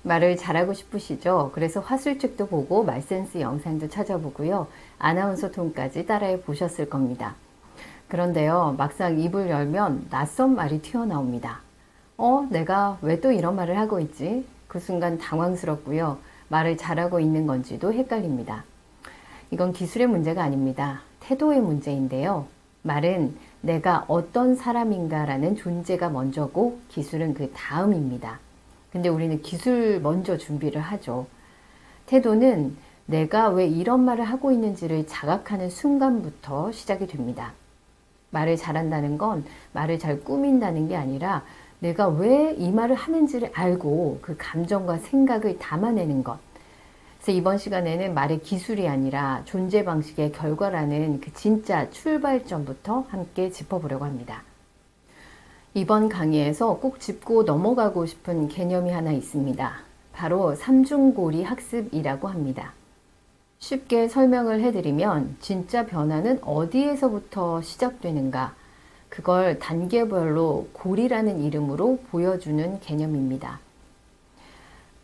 말을 잘하고 싶으시죠? 그래서 화술책도 보고 말센스 영상도 찾아보고요. 아나운서 톤까지 따라해 보셨을 겁니다. 그런데요, 막상 입을 열면 낯선 말이 튀어나옵니다. 내가 왜 또 이런 말을 하고 있지? 그 순간 당황스럽고요. 말을 잘하고 있는 건지도 헷갈립니다. 이건 기술의 문제가 아닙니다. 태도의 문제인데요. 말은 내가 어떤 사람인가라는 존재가 먼저고 기술은 그 다음입니다. 근데 우리는 기술 먼저 준비를 하죠. 태도는 내가 왜 이런 말을 하고 있는지를 자각하는 순간부터 시작이 됩니다. 말을 잘한다는 건 말을 잘 꾸민다는 게 아니라 내가 왜 이 말을 하는지를 알고 그 감정과 생각을 담아내는 것. 그래서 이번 시간에는 말의 기술이 아니라 존재 방식의 결과라는 그 진짜 출발점부터 함께 짚어보려고 합니다. 이번 강의에서 꼭 짚고 넘어가고 싶은 개념이 하나 있습니다. 바로 삼중고리 학습이라고 합니다. 쉽게 설명을 해드리면 진짜 변화는 어디에서부터 시작되는가, 그걸 단계별로 고리라는 이름으로 보여주는 개념입니다.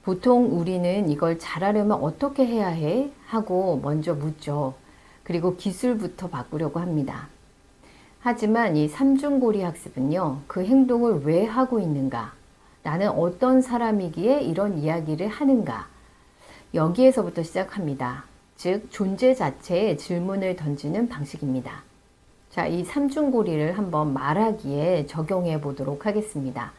보통 우리는 이걸 잘하려면 어떻게 해야 해? 하고 먼저 묻죠. 그리고 기술부터 바꾸려고 합니다. 하지만 이 삼중고리 학습은요, 그 행동을 왜 하고 있는가? 나는 어떤 사람이기에 이런 이야기를 하는가? 여기에서부터 시작합니다. 즉, 존재 자체에 질문을 던지는 방식입니다. 자, 이 삼중고리를 한번 말하기에 적용해 보도록 하겠습니다.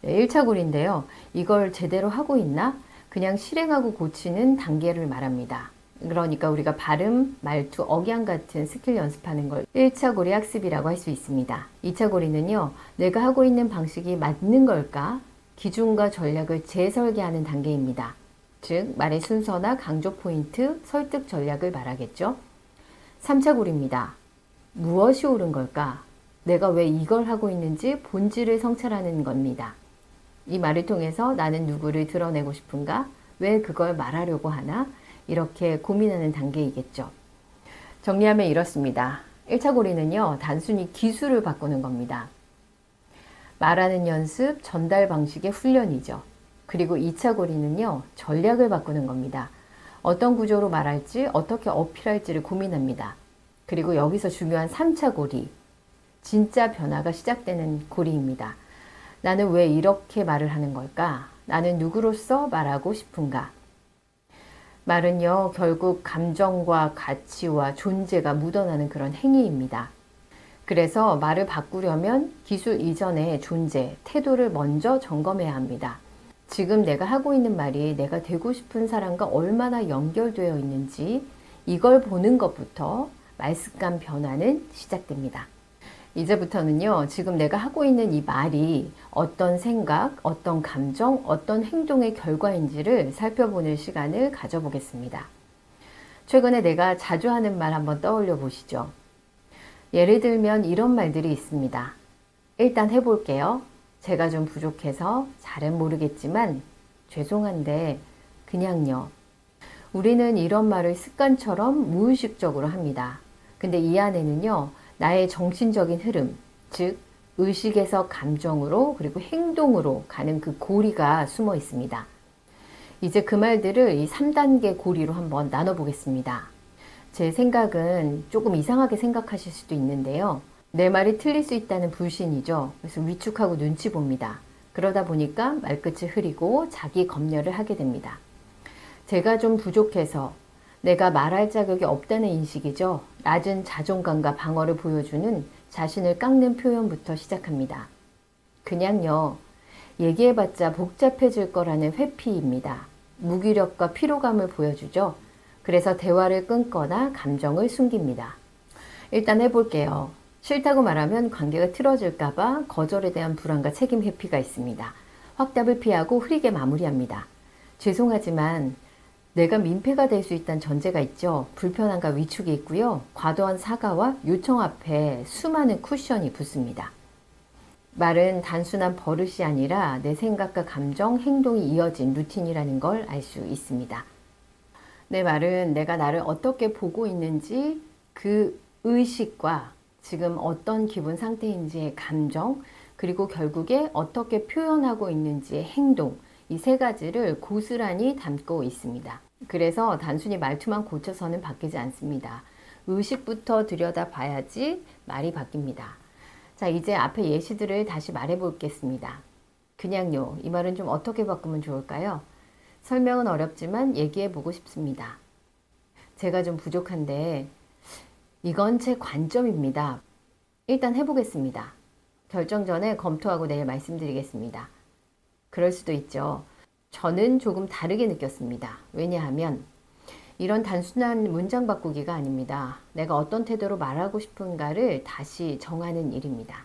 1차 고리인데요. 이걸 제대로 하고 있나? 그냥 실행하고 고치는 단계를 말합니다. 그러니까 우리가 발음, 말투, 억양 같은 스킬 연습하는 걸 1차 고리 학습이라고 할 수 있습니다. 2차 고리는요. 내가 하고 있는 방식이 맞는 걸까? 기준과 전략을 재설계하는 단계입니다. 즉, 말의 순서나 강조 포인트, 설득 전략을 말하겠죠. 3차 고리입니다. 무엇이 옳은 걸까? 내가 왜 이걸 하고 있는지 본질을 성찰하는 겁니다. 이 말을 통해서 나는 누구를 드러내고 싶은가? 왜 그걸 말하려고 하나? 이렇게 고민하는 단계이겠죠. 정리하면 이렇습니다. 1차 고리는요, 단순히 기술을 바꾸는 겁니다. 말하는 연습, 전달 방식의 훈련이죠. 그리고 2차 고리는요, 전략을 바꾸는 겁니다. 어떤 구조로 말할지, 어떻게 어필할지를 고민합니다. 그리고 여기서 중요한 3차 고리, 진짜 변화가 시작되는 고리입니다. 나는 왜 이렇게 말을 하는 걸까? 나는 누구로서 말하고 싶은가? 말은요, 결국 감정과 가치와 존재가 묻어나는 그런 행위입니다. 그래서 말을 바꾸려면 기술 이전의 존재, 태도를 먼저 점검해야 합니다. 지금 내가 하고 있는 말이 내가 되고 싶은 사람과 얼마나 연결되어 있는지 이걸 보는 것부터 말습관 변화는 시작됩니다. 이제부터는요, 지금 내가 하고 있는 이 말이 어떤 생각, 어떤 감정, 어떤 행동의 결과인지를 살펴보는 시간을 가져보겠습니다. 최근에 내가 자주 하는 말 한번 떠올려 보시죠. 예를 들면 이런 말들이 있습니다. 일단 해볼게요. 제가 좀 부족해서 잘은 모르겠지만 죄송한데 그냥요. 우리는 이런 말을 습관처럼 무의식적으로 합니다. 근데 이 안에는요, 나의 정신적인 흐름, 즉 의식에서 감정으로 그리고 행동으로 가는 그 고리가 숨어 있습니다. 이제 그 말들을 이 3단계 고리로 한번 나눠보겠습니다. 제 생각은 조금 이상하게 생각하실 수도 있는데요. 내 말이 틀릴 수 있다는 불신이죠. 그래서 위축하고 눈치 봅니다. 그러다 보니까 말끝이 흐리고 자기 검열을 하게 됩니다. 제가 좀 부족해서 내가 말할 자격이 없다는 인식이죠. 낮은 자존감과 방어를 보여주는 자신을 깎는 표현부터 시작합니다. 그냥요. 얘기해봤자 복잡해질 거라는 회피입니다. 무기력과 피로감을 보여주죠. 그래서 대화를 끊거나 감정을 숨깁니다. 일단 해볼게요. 싫다고 말하면 관계가 틀어질까봐 거절에 대한 불안과 책임 회피가 있습니다. 확답을 피하고 흐리게 마무리합니다. 죄송하지만 내가 민폐가 될 수 있다는 전제가 있죠. 불편함과 위축이 있고요. 과도한 사과와 요청 앞에 수많은 쿠션이 붙습니다. 말은 단순한 버릇이 아니라 내 생각과 감정, 행동이 이어진 루틴이라는 걸 알 수 있습니다. 내 말은 내가 나를 어떻게 보고 있는지 그 의식과 지금 어떤 기분 상태인지의 감정, 그리고 결국에 어떻게 표현하고 있는지의 행동, 이 세 가지를 고스란히 담고 있습니다. 그래서 단순히 말투만 고쳐서는 바뀌지 않습니다. 의식부터 들여다 봐야지 말이 바뀝니다. 자, 이제 앞에 예시들을 다시 말해 보겠습니다. 그냥요. 이 말은 좀 어떻게 바꾸면 좋을까요? 설명은 어렵지만 얘기해 보고 싶습니다. 제가 좀 부족한데 이건 제 관점입니다. 일단 해보겠습니다. 결정 전에 검토하고 내일 말씀드리겠습니다. 그럴 수도 있죠. 저는 조금 다르게 느꼈습니다. 왜냐하면 이런 단순한 문장 바꾸기가 아닙니다. 내가 어떤 태도로 말하고 싶은가를 다시 정하는 일입니다.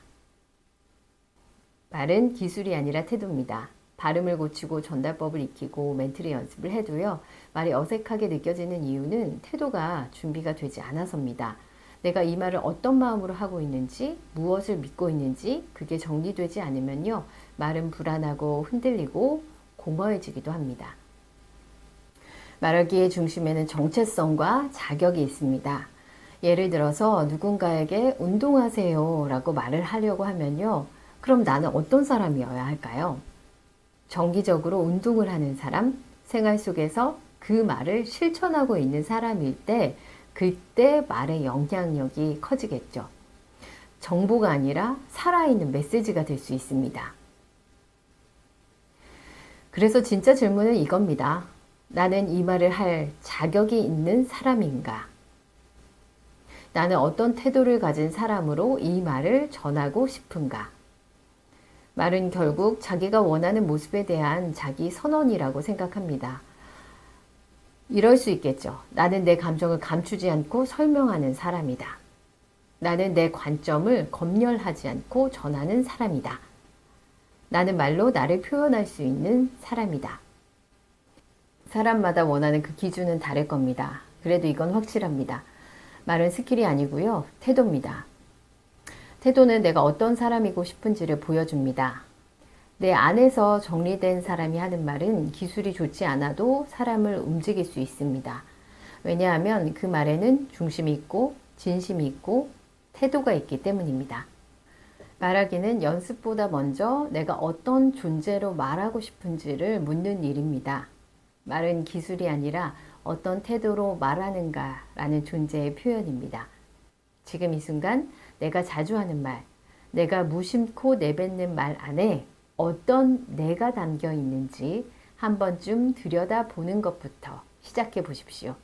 말은 기술이 아니라 태도입니다. 발음을 고치고 전달법을 익히고 멘트를 연습을 해도요. 말이 어색하게 느껴지는 이유는 태도가 준비가 되지 않아서입니다. 내가 이 말을 어떤 마음으로 하고 있는지, 무엇을 믿고 있는지 그게 정리되지 않으면요. 말은 불안하고 흔들리고 공허해지기도 합니다. 말하기의 중심에는 정체성과 자격이 있습니다. 예를 들어서 누군가에게 운동하세요 라고 말을 하려고 하면요. 그럼 나는 어떤 사람이어야 할까요? 정기적으로 운동을 하는 사람, 생활 속에서 그 말을 실천하고 있는 사람일 때 그때 말의 영향력이 커지겠죠. 정보가 아니라 살아있는 메시지가 될 수 있습니다. 그래서 진짜 질문은 이겁니다. 나는 이 말을 할 자격이 있는 사람인가? 나는 어떤 태도를 가진 사람으로 이 말을 전하고 싶은가? 말은 결국 자기가 원하는 모습에 대한 자기 선언이라고 생각합니다. 이럴 수 있겠죠. 나는 내 감정을 감추지 않고 설명하는 사람이다. 나는 내 관점을 검열하지 않고 전하는 사람이다. 나는 말로 나를 표현할 수 있는 사람이다. 사람마다 원하는 그 기준은 다를 겁니다. 그래도 이건 확실합니다. 말은 스킬이 아니고요. 태도입니다. 태도는 내가 어떤 사람이고 싶은지를 보여줍니다. 내 안에서 정리된 사람이 하는 말은 기술이 좋지 않아도 사람을 움직일 수 있습니다. 왜냐하면 그 말에는 중심이 있고 진심이 있고 태도가 있기 때문입니다. 말하기는 연습보다 먼저 내가 어떤 존재로 말하고 싶은지를 묻는 일입니다. 말은 기술이 아니라 어떤 태도로 말하는가라는 존재의 표현입니다. 지금 이 순간 내가 자주 하는 말, 내가 무심코 내뱉는 말 안에 어떤 내가 담겨 있는지 한 번쯤 들여다보는 것부터 시작해 보십시오.